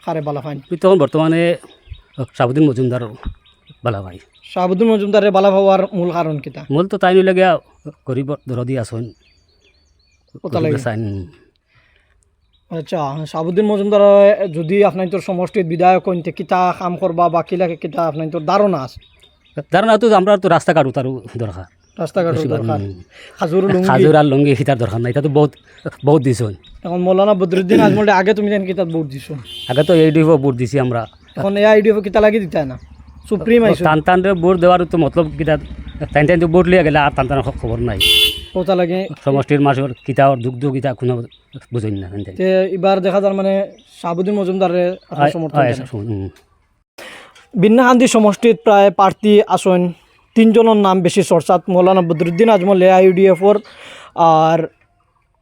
খারে বালা fine তখন বর্তমানে শাহাবুদ্দিন মজুমদার বালা ভাই। শাহাবুদ্দিন মজুমদারের বালা পাওয়ার মূল কারণ কিতা? মূল তো তাই নিলে গিয়া গরিব দরদি আসন ওটা লাগে। সাইন আচ্ছা, শাহাবুদ্দিন মজুমদার যদি আপনার তোর সমষ্টির বিধায়ক হইতে কিতা কাম করবা বা কিলাকে কিতা আপনার তোর ধারণা আছে? ধারণা তো আমরা তো রাস্তাঘাট তার দরকার, রাস্তাঘাটের দরকার, খাজুর লুঙ্গি। খাজুর আর লুঙ্গি সেটার দরকার নাই, এটা তো বহুত দিছন। এখন মৌলানা বদরুদ্দিন আজমল আগে তুমি জানি কিতা ভোট দিছো, আগে তো এইডিও ভোট দিছি আমরা, এখন এই আইডিএফ কিতা লাগি দিতা না সুপ্রিম আইসো টান টান ভোট দেওয়ার তো মতলব কিতা টাইন টাইন ভোট লিয়ে গেলে আর টান টান খবর নাই। কোথা লাগে সমষ্টির মাসের কিতা দুগ্ধ কিতা কোনো বুঝেন না। তে এবার দেখা যার মানে শাহাবুদ্দিন মজুমদারের আপনার সমর্থন জানায়। বিন্নাহান্দি সমষ্টিত প্রায় প্রার্থী আসন তিনজনের নাম বেশি চর্চাত, মৌলানা বদরুদ্দিন আজমল AIUDF-র, আর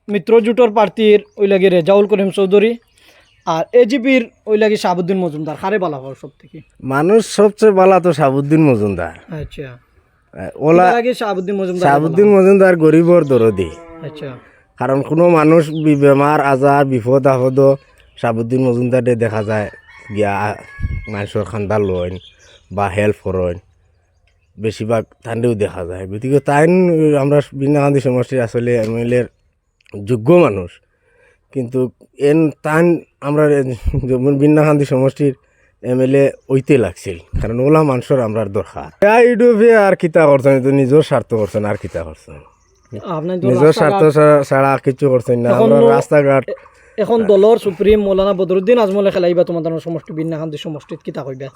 মিত্রজোটর প্রার্থীর ওই লাগে রেজাউল করিম চৌধুরী, আর AGP-র ওই লাগে শাহাবুদ্দিন মজুমদার। খারে বালা হওয়ার সব থেকে মানুষ সবচেয়ে বালা তো শাহাবুদ্দিন মজুমদার। আচ্ছা, ওলা লাগে শাহাবুদ্দিন মজুমদার। শাহাবুদ্দিন মজুমদার গরিবর দরদি, আচ্ছা, কারণ কোনো মানুষ বেমার আজার বিপদ আপদ শাহাবুদ্দিন মজুমদারে দেখা যায় গিয়া মানুষের খান্দা লইন বা হেল্প করেন, বেশিরভাগ তান্ডেও দেখা যায়। গতিকে তাই আমরা বিন্নাকান্দি সমষ্টির আসলে MLA-র যোগ্য মানুষ, কিন্তু তান আমরা বিন্নাকান্দি সমষ্টির MLA ওইতে লাগছিল, কারণ ওলা মানুষের আমরা দরকার। ইউটিউবে আর কিতা করছেন, তো নিজের স্বার্থ করছেন আর কিতা করছেন, আপনার তো নিজের স্বার্থ ছাড়া কিছু করছেন না। আমরা রাস্তাঘাট এখন দলর সুপ্রিম মৌলানা বদরুদ্দিন আজমলে খেলাইবা তোমার সমষ্টি বিন্নাকান্দি সমষ্টিত কিতা কইবা?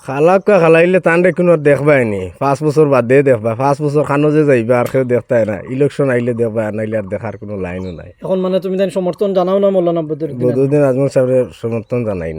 খালাইলে তানরে কোনো দেখবাই নি, 5 বছর বাদে দেখবা। 5 বছর খানো যে যাইবা আর কেউ দেখতাই না, ইলেকশন আইলে দেখবা, আর নাইলে আর দেখার কোনো লাইনও নাই। এখন মানে তুমি সমর্থন জানাও না মৌলানা বদরুদ্দিন? বদরুদ্দিন আজমল সাহেবের সমর্থন জানাই না।